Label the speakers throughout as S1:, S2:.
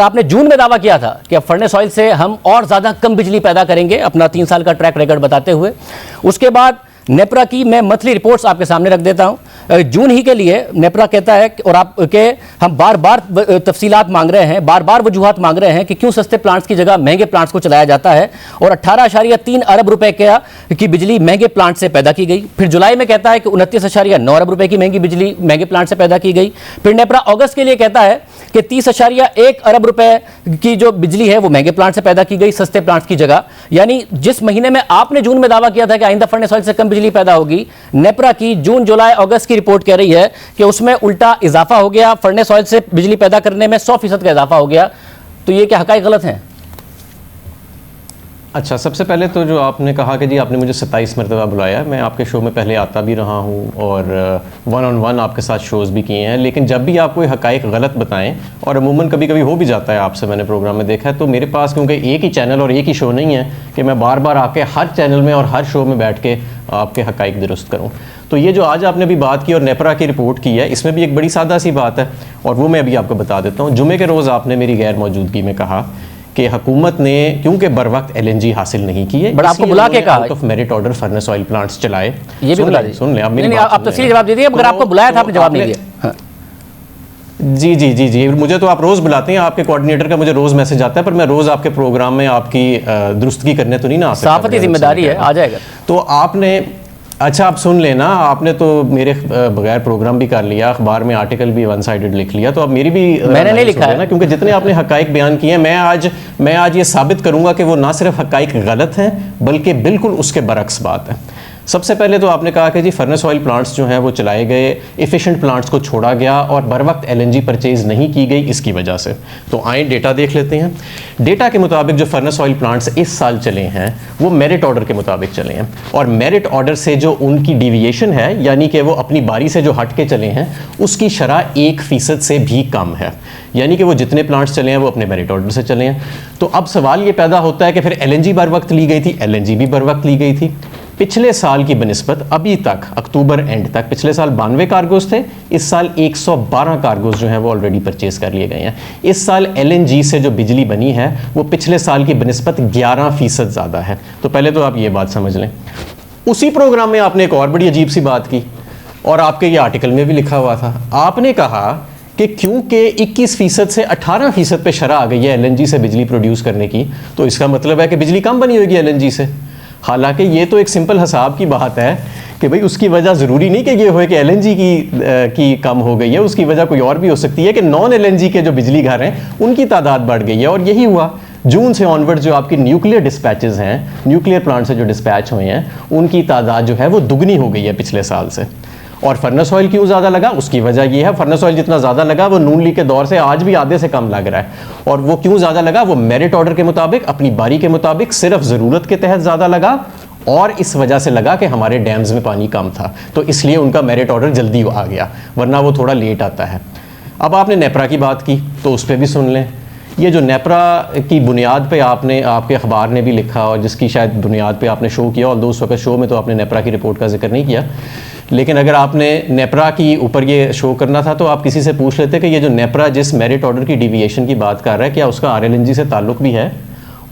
S1: आपने जून में दावा किया था कि अब फर्नेस ऑयल से हम और ज़्यादा कम बिजली पैदा करेंगे, अपना 3 साल का ट्रैक रिकॉर्ड बताते हुए। उसके बाद नेपरा की मैं मंथली रिपोर्ट्स आपके सामने रख देता हूं। जून ही के लिए नेपरा कहता है और आपके हम बार बार तफसीलात मांग रहे हैं, बार बार वजूहात मांग रहे हैं कि क्यों सस्ते प्लांट्स की जगह महंगे प्लांट्स को चलाया जाता है, और 18.3 अरब रुपए की बिजली महंगे प्लांट से पैदा की गई। फिर जुलाई में कहता है कि 29.9 अरब रुपए की महंगी बिजली महंगे प्लांट से पैदा की गई। फिर नेपरा अगस्त के लिए कहता है कि 30.1 अरब रुपए की जो बिजली है वो महंगे प्लांट से पैदा की गई सस्ते प्लांट्स की जगह। यानी जिस महीने में आपने जून में दावा किया था कि आइंदा फर्नेस ऑयल से कम बिजली पैदा होगी, नेपरा की जून जुलाई अगस्त की रिपोर्ट कह रही है कि उसमें उल्टा इजाफा हो गया, फर्नेस ऑयल से बिजली पैदा करने में 100% का इजाफा हो गया। तो ये क्या हकाइक गलत हैं?
S2: अच्छा, सबसे पहले तो जो आपने कहा कि जी आपने मुझे 27 मरतबा बुलाया, मैं आपके शो में पहले आता भी रहा हूँ और 1-on-1 आपके साथ शोज़ भी किए हैं, लेकिन जब भी आप कोई हकाइक गलत बताएं, और अमूमन कभी कभी हो भी जाता है आपसे, मैंने प्रोग्राम में देखा है, तो मेरे पास क्योंकि एक ही चैनल और एक ही शो नहीं है कि मैं बार बार आके हर चैनल में और हर शो में बैठ के आपके हकाइक दुरुस्त करूँ। तो ये जो आज आपने भी बात की और नेपरा की रिपोर्ट की है, इसमें भी एक बड़ी सादा सी बात है और वो मैं अभी आपको बता देता हूँ। जुमे के रोज़ आपने मेरी गैर मौजूदगी में कहा कि हुकूमत ने क्योंकि बर वक्त LNG हासिल नहीं की है,
S1: बट आपको बुला के कहा
S2: out of merit order furnace oil plants चलाए।
S1: ये भी बता दीजिए,
S2: सुन ले,
S1: आप तफसीली जवाब दे दीजिए। मगर आपको बुलाया था, आपने जवाब नहीं दिया।
S2: जी जी जी जी, मुझे तो आप रोज़ बुलाते हैं, आपके कोऑर्डिनेटर का मुझे रोज़ मैसेज आता है, पर मैं रोज़ आपके प्रोग्राम में आपकी दुरुस्तगी करने तो नहीं ना आ सकता।
S1: सहाफ़ती जिम्मेदारी है, आ जाएगा।
S2: तो आपने अच्छा आप सुन लेना, आपने तो मेरे बगैर प्रोग्राम भी कर लिया, अखबार में आर्टिकल भी वन साइडेड लिख लिया, तो अब मेरी भी
S1: मैंने नहीं लिखा है
S2: ना, क्योंकि जितने आपने हकाइक बयान किए हैं, मैं आज ये साबित करूंगा कि वो ना सिर्फ हकाइक गलत हैं बल्कि बिल्कुल उसके बरक्स बात है। सबसे पहले तो आपने कहा कि जी फर्नेस ऑयल प्लांट्स जो हैं वो चलाए गए, एफिशिएंट प्लांट्स को छोड़ा गया और बर वक्त LNG परचेज नहीं की गई इसकी वजह से। तो आए डेटा देख लेते हैं। डेटा के मुताबिक जो फर्नेस ऑयल प्लांट्स इस साल चले हैं वो मेरिट ऑर्डर के मुताबिक चले हैं, और मेरिट ऑर्डर से जो उनकी डिविएशन है, यानी कि वो अपनी बारी से जो हट के चले हैं, उसकी शरह 1% से भी कम है। यानी कि वो जितने प्लांट्स चले हैं वो अपने मेरिट ऑर्डर से चले हैं। तो अब सवाल ये पैदा होता है कि फिर LNG बर वक्त ली गई थी, LNG भी बर वक्त ली गई थी। पिछले साल की बनिस्बत अभी तक अक्टूबर एंड तक पिछले साल 92 कार्गोज थे, इस साल 112 कार्गोज जो हैं वो ऑलरेडी परचेज कर लिए गए हैं। इस साल LNG से जो बिजली बनी है वो पिछले साल की बनिस्बत 11% ज़्यादा है। तो पहले तो आप ये बात समझ लें। उसी प्रोग्राम में आपने एक और बड़ी अजीब सी बात की, और आपके ये आर्टिकल में भी लिखा हुआ था। आपने कहा कि क्योंकि 21% से 18% पे शरह आ गई है LNG से बिजली प्रोड्यूस करने की, तो इसका मतलब है कि बिजली कम बनी होगी LNG से। हालांकि ये तो एक सिंपल हिसाब की बात है कि भाई उसकी वजह ज़रूरी नहीं कि ये हो कि LNG की कम हो गई है, उसकी वजह कोई और भी हो सकती है कि नॉन LNG के जो बिजली घर हैं उनकी तादाद बढ़ गई है। और यही हुआ जून से ऑनवर्ड जो आपकी न्यूक्लियर डिस्पैचेस हैं, न्यूक्लियर प्लांट से जो डिस्पैच हुए हैं, उनकी तादाद जो है वो दुगनी हो गई है पिछले साल से। और फर्नेस ऑयल क्यों ज़्यादा लगा, उसकी वजह ये है, फर्नेस ऑयल जितना ज़्यादा लगा वो नून लीग के दौर से आज भी आधे से कम लग रहा है। और वो क्यों ज़्यादा लगा, वो मेरिट ऑर्डर के मुताबिक, अपनी बारी के मुताबिक, सिर्फ ज़रूरत के तहत ज़्यादा लगा, और इस वजह से लगा कि हमारे डैम्स में पानी कम था, तो इसलिए उनका मेरिट ऑर्डर जल्दी आ गया, वरना वो थोड़ा लेट आता है। अब आपने नेपरा की बात की, तो उस पर भी सुन लें। ये जो नेपरा की बुनियाद पे आपने, आपके अखबार ने भी लिखा और जिसकी शायद बुनियाद पे आपने शो किया, और उस वक्त शो में तो आपने नेपरा की रिपोर्ट का जिक्र नहीं किया, लेकिन अगर आपने नेपरा की ऊपर ये शो करना था तो आप किसी से पूछ लेते कि ये जो नेपरा जिस मेरिट ऑर्डर की डिविएशन की बात कर रहा है, क्या उसका RLNG से ताल्लुक़ भी है?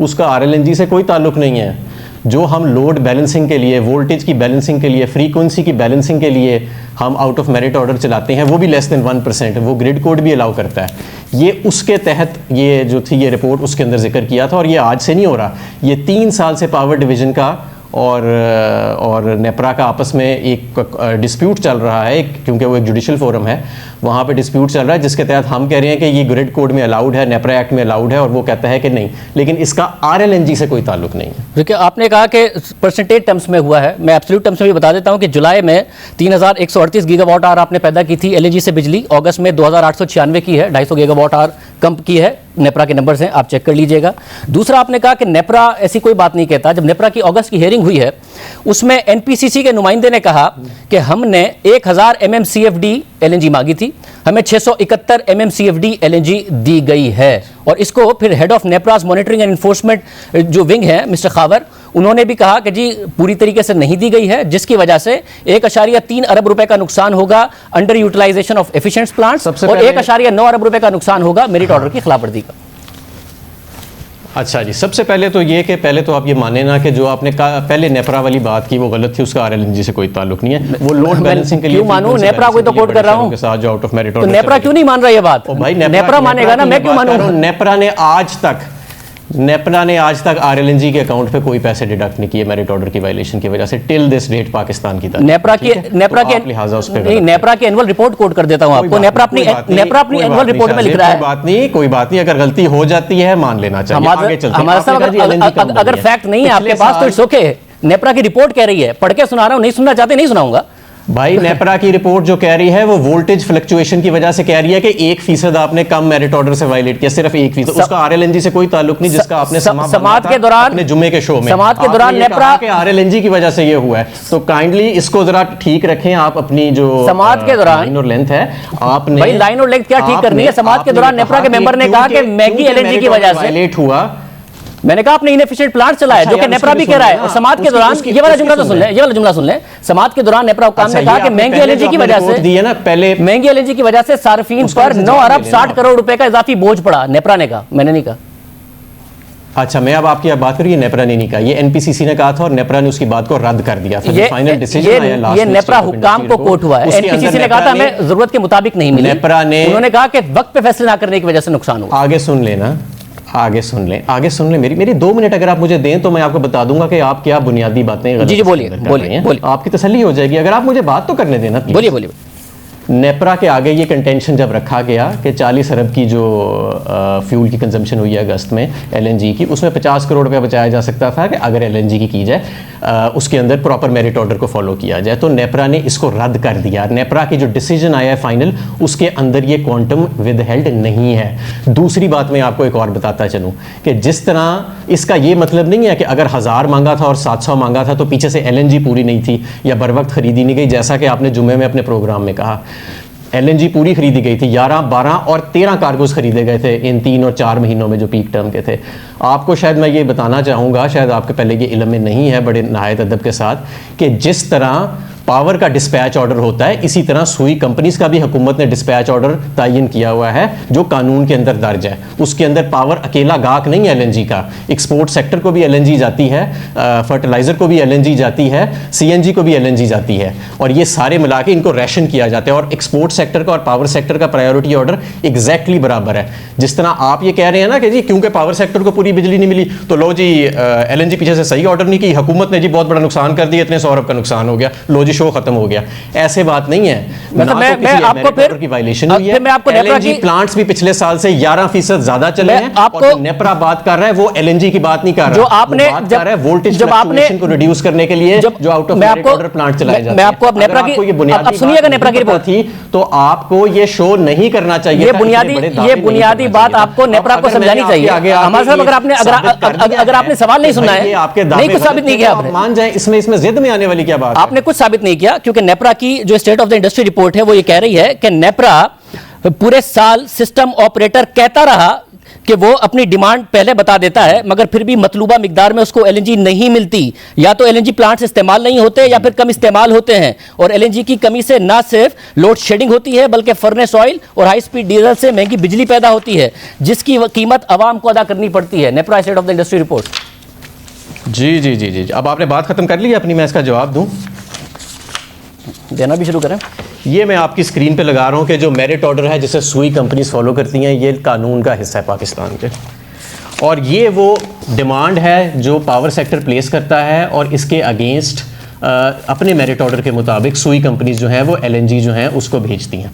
S2: उसका RLNG से कोई ताल्लुक़ नहीं है। जो हम लोड बैलेंसिंग के लिए, वोल्टेज की बैलेंसिंग के लिए, फ्रीक्वेंसी की बैलेंसिंग के लिए हम आउट ऑफ मेरिट ऑर्डर चलाते हैं, वो भी लेस देन 1%, वो ग्रिड कोड भी अलाउ करता है। ये उसके तहत ये जो थी ये रिपोर्ट उसके अंदर जिक्र किया था, और ये आज से नहीं हो रहा, ये 3 साल से पावर डिवीज़न का और नेपरा का आपस में एक डिस्प्यूट चल रहा है, क्योंकि वो एक जुडिशल फोरम है, वहाँ पे डिस्प्यूट चल रहा है, जिसके तहत हम कह रहे हैं कि ये ग्रिड कोड में अलाउड है, नेपरा एक्ट में अलाउड है, और वो कहता है कि नहीं, लेकिन इसका RLNG से कोई ताल्लुक नहीं है।
S1: देखिए, आपने कहा कि परसेंटेज टर्म्स में हुआ है, मैं एब्सोल्यूट टर्म्स में भी बता देता हूँ कि जुलाई में 3138 गीगावाट आवर आपने पैदा की थी LNG से बिजली, अगस्त में 2896 की है, 250 गीगावाट आवर कम की है। नेपरा के नंबर्स हैं, आप चेक कर लीजिएगा। दूसरा, आपने कहा कि नेपरा ऐसी कोई बात नहीं कहता। जब नेपरा की अगस्त की हियरिंग हुई है उसमें NPCC के नुमाइंदे ने कहा कि हमने 1000 MMCFD LNG मांगी थी, हमें 671 MMCFD LNG दी गई है, और इसको फिर head of NEPRA's monitoring and enforcement जो विंग है मिस्टर खावर, उन्होंने भी कहा कि जी पूरी तरीके से नहीं दी गई है, जिसकी वजह से 1.3 अरब रुपए का नुकसान होगा under utilisation of efficient plants, और 1.9 अरब रुपए का नुकसान होगा मेरिट ऑर्डर की खिलाफवर्जी का।
S2: अच्छा जी, सबसे पहले तो ये कि पहले तो आप ये माने ना कि जो आपने कहा पहले नेपरा वाली बात की वो गलत थी, उसका आरएलएनजी से कोई ताल्लुक नहीं है। वो लोड बैलेंसिंग के लिए
S1: क्यों मानूं? नेपरा को तो कोट कर रहा हूं
S2: के साथ जो आउट ऑफ मेरिट
S1: तो नेपरा क्यों नहीं मान रहा ये बात?
S2: भाई
S1: नेपरा मानेगा ना, मैं क्यों मानूं?
S2: नेपरा ने आज तक आरएलएनजी के अकाउंट पे कोई पैसे डिडक्ट नहीं किए मेरिट ऑर्डर की वायलेशन की वजह से टिल दिस डेट पाकिस्तान की तरफ।
S1: नेपरा के एनुअल रिपोर्ट कोट कर देता हूं आपको। नेपरा अपनी एनुअल रिपोर्ट में लिख रहा है।
S2: कोई बात नहीं, अगर गलती हो जाती है मान लेना चाहिए। आगे चलते हैं।
S1: हमारे साथ अगर फैक्ट नहीं है आपके पास तो इट्स ओके। नेपरा की रिपोर्ट कह रही है, पढ़ के सुना रहा हूं, नहीं सुनना चाहते नहीं सुनाऊंगा।
S2: भाई नेपरा की रिपोर्ट जो कह रही है वो वोल्टेज फ्लक्चुएशन की वजह से कह रही है कि 1% आपने कम मेरिट ऑर्डर से वायलेट किया, सिर्फ 1%। उसका आरएलएनजी से कोई ताल्लुक नहीं, जिसका आपने
S1: समाअत के दौरान
S2: अपने जुम्मे के शो में
S1: समाअत के दौरान नेपरा
S2: के आरएलएनजी की वजह से ये हुआ है। तो काइंडली इसको जरा ठीक रखें आप, अपनी जो
S1: समाअत के दौरान
S2: लाइन और लेंथ है आपने,
S1: भाई लाइन और लेंथ क्या ठीक करनी है? समाअत के दौरान नेपरा के मेंबर ने कहा कि मैगी एलएनजी की वजह से
S2: वायलेट हुआ।
S1: मैंने कहा आपने इनएफिशिएंट प्लांट चलाया, जो कि नेपरा भी कह रहा है। और समाअत के दौरान ये वाला जुमला तो सुन ले, ये वाला जुमला सुन ले। समाअत के दौरान नेपरा हुक्काम ने कहा कि महंगी एलएनजी की वजह से
S2: दी है ना, पहले
S1: महंगी एलएनजी की वजह से सार्फिन पर 9 अरब 60 करोड़ रुपए का इजाफी बोझ पड़ा। नेपरा ने कहा, मैंने नहीं कहा।
S2: अच्छा, मैं अब आपकी बात करूँ, ये नेपरा ने नहीं कहा, ये एनपीसीसी ने कहा था और नेपरा ने उसकी बात को रद्द कर दिया था। फाइनल डिसीजन आया लास्ट
S1: ये नेपरा हुक्काम को कोट हुआ है। एनपीसीसी ने कहा था हमें जरूरत के मुताबिक नहीं मिली।
S2: नेपरा ने
S1: उन्होंने कहा कि वक्त पे फैसले ना करने की वजह से नुकसान हुआ।
S2: आगे सुन लेना, आगे सुन लें मेरी 2 मिनट अगर आप मुझे दें तो मैं आपको बता दूंगा कि आप क्या बुनियादी बातें गलत
S1: जी बोलिए।
S2: आपकी तसल्ली हो जाएगी अगर आप मुझे बात तो करने देना।
S1: बोलिए।
S2: नेपरा के आगे ये कंटेंशन जब रखा गया कि 40 अरब की जो फ्यूल की कंजम्पशन हुई है अगस्त में एलएनजी की, उसमें 50 करोड़ रुपया बचाया जा सकता था कि अगर एलएनजी की जाए उसके अंदर प्रॉपर मेरिट ऑर्डर को फॉलो किया जाए। तो नेपरा ने इसको रद्द कर दिया। नेपरा की जो डिसीजन आया है फाइनल, उसके अंदर ये क्वांटम विद हेल्ड नहीं है। दूसरी बात मैं आपको एक और बताता चलूँ कि जिस तरह इसका ये मतलब नहीं है कि अगर 1000 मांगा था और 700 मांगा था तो पीछे से एलएनजी पूरी नहीं थी या बर वक्त खरीदी नहीं गई, जैसा कि आपने जुम्मे में अपने प्रोग्राम में कहा। एलएनजी पूरी खरीदी गई थी, 11, 12 और 13 कार्गोज खरीदे गए थे इन 3 और 4 महीनों में जो पीक टर्म के थे। आपको शायद मैं ये बताना चाहूँगा, शायद आपके पहले ये इल्म में नहीं है, बड़े नहायत अदब के साथ, कि जिस तरह पावर का डिस्पैच ऑर्डर होता है इसी तरह सुई कंपनीज का भी हुकूमत ने डिस्पैच ऑर्डर तयन किया हुआ है जो कानून के अंदर दर्ज है। उसके अंदर पावर अकेला गाहक नहीं है एलएनजी का, एक्सपोर्ट सेक्टर को भी एलएनजी जाती है, फर्टिलाइजर को भी एलएनजी जाती है, सीएनजी को भी एलएनजी जाती है, और ये सारे मिला के इनको रेशन किया जाता है। और एक्सपोर्ट सेक्टर का और पावर सेक्टर का प्रायोरिटी ऑर्डर एग्जैक्टली बराबर है। जिस तरह आप ये कह रहे हैं ना कि जी क्योंकि पावर सेक्टर को पूरी बिजली नहीं मिली तो लो जी एलएनजी पीछे से सही ऑर्डर नहीं की, हुकूमत ने जी बहुत बड़ा नुकसान कर दिया, इतने 100 अरब का नुकसान हो गया, लो जी शो खत्म हो गया। ऐसे बात नहीं है।
S1: मतलब मैं आपको फिर
S2: की वायलेशन हुई है। एलएनजी प्लांट्स भी पिछले साल से 11% ज्यादा चले हैं।
S1: आपको
S2: और नेपरा बात कर रहा है वो एलएनजी की बात नहीं कर रहा,
S1: जो आपने
S2: बात कर रहा है वोल्टेज फ्लक्चुएशन को रिड्यूस करने के लिए जो out of merit order plant चलाए जाते हैं।
S1: मैं आपको अब नेपरा की अब सुनिएगा, नेपरा की रिपोर्ट
S2: थी तो आपको ये शो नहीं करना चाहिए।
S1: ये बुनियादी बात आपको नेपरा को समझानी चाहिए। हमारे साहब अगर आपने सवाल नहीं सुना है,
S2: आपके
S1: नहीं कुछ साबित नहीं किया आपने,
S2: मान जाए इसमें जिद में आने वाली क्या बात,
S1: आपने कुछ साबित नहीं किया। क्योंकि नेपरा की जो state of the industry report है वो ये कह रही है कि नेपरा पूरे साल सिस्टम ऑपरेटर कहता रहा कि वो अपनी डिमांड पहले बता देता है, मगर फिर भी मतलूबा मिकदार में उसको एलएनजी नहीं मिलती। या तो एलएनजी प्लांट्स इस्तेमाल नहीं होते या फिर कम इस्तेमाल होते हैं। और एलएनजी की कमी से ना सिर्फ लोड शेडिंग होती है बल्कि फर्नेस ऑयल और हाई स्पीड डीजल से महंगी बिजली पैदा होती है, जिसकी कीमत आवाम को अदा करनी पड़ती है। NEPRA state of the industry report.
S2: जी। अब आपने बात खत्म कर ली अपनी, मैं इसका जवाब दूं,
S1: देना भी शुरू करें।
S2: ये मैं आपकी स्क्रीन पे लगा रहा हूँ कि जो मेरिट ऑर्डर है जिसे सुई कंपनीज फॉलो करती हैं, ये कानून का हिस्सा है पाकिस्तान के, और ये वो डिमांड है जो पावर सेक्टर प्लेस करता है और इसके अगेंस्ट अपने मेरिट ऑर्डर के मुताबिक सुई कंपनीज जो हैं वो एलएनजी जो हैं उसको भेजती हैं।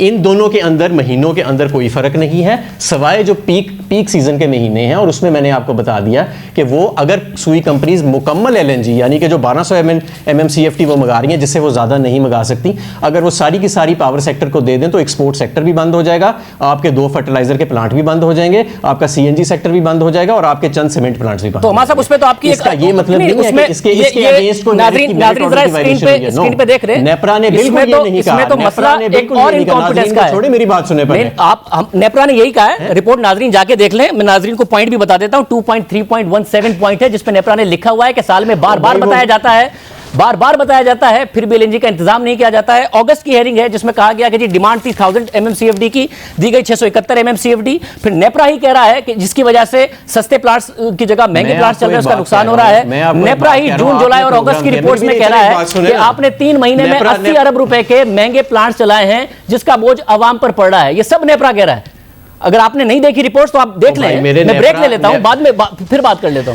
S2: इन दोनों के अंदर महीनों के अंदर कोई फ़र्क नहीं है, सवाए जो पीक सीज़न के महीने हैं, और उसमें मैंने आपको बता दिया कि वो अगर सुई कंपनीज मुकम्मल एलएनजी यानी कि जो 1200 MMCFT वो मंगा रही हैं, जिससे वो ज़्यादा नहीं मंगा सकती, अगर वो सारी की सारी पावर सेक्टर को दे दें तो एक्सपोर्ट सेक्टर भी बंद हो जाएगा, आपके 2 फर्टिलाइजर के प्लांट भी बंद हो जाएंगे, आपका सीएनजी सेक्टर भी बंद हो जाएगा और आपके चंद सीमेंट प्लांट्स भी बंद।
S1: तो हमारे साहब उसमें तो आपकी
S2: इसका ये मतलब नहीं है कि इसके अगेंस्ट को
S1: नाज़रीन जरा स्क्रीन पे देख रहे हैं,
S2: नेपरा ने बिल्कुल ये नहीं कहा।
S1: इसमें तो मसला एक और इनकॉन्फिडेंस का है।
S2: छोड़े मेरी बात सुने पहले।
S1: आप नेपरा ने यही कहा है, रिपोर्ट नाज़रीन जाके देख लें। मैं नाज़रीन को पॉइंट भी बता देता हूं, 2.3.17 पॉइंट है जिस पे नेपरा ने लिखा हुआ है कि साल में बार-बार बताया जाता है बार बार बताया जाता है, फिर भी एलएनजी का इंतजाम नहीं किया जाता है। अगस्त की हेयरिंग है जिसमें कहा गया कि जी डिमांड थी 1000 MMCFD की, दी गई 671 MMCFD। फिर नेपरा ही कह रहा है कि जिसकी वजह से सस्ते प्लांट्स की जगह महंगे प्लांट्स चल रहे हैं, उसका नुकसान हो रहा है। नेपरा ही जून, जुलाई और अगस्त की रिपोर्ट्स में कह रहा है कि आपने 3 महीने में 80 अरब रुपए के महंगे प्लांट्स चलाए हैं, जिसका बोझ अवाम पर पड़ रहा है। ये सब नेपरा कह रहा है। अगर आपने नहीं देखी रिपोर्ट्स तो आप देख लें, मैं ब्रेक ले लेता हूं, बाद में फिर बात कर लेता हूं।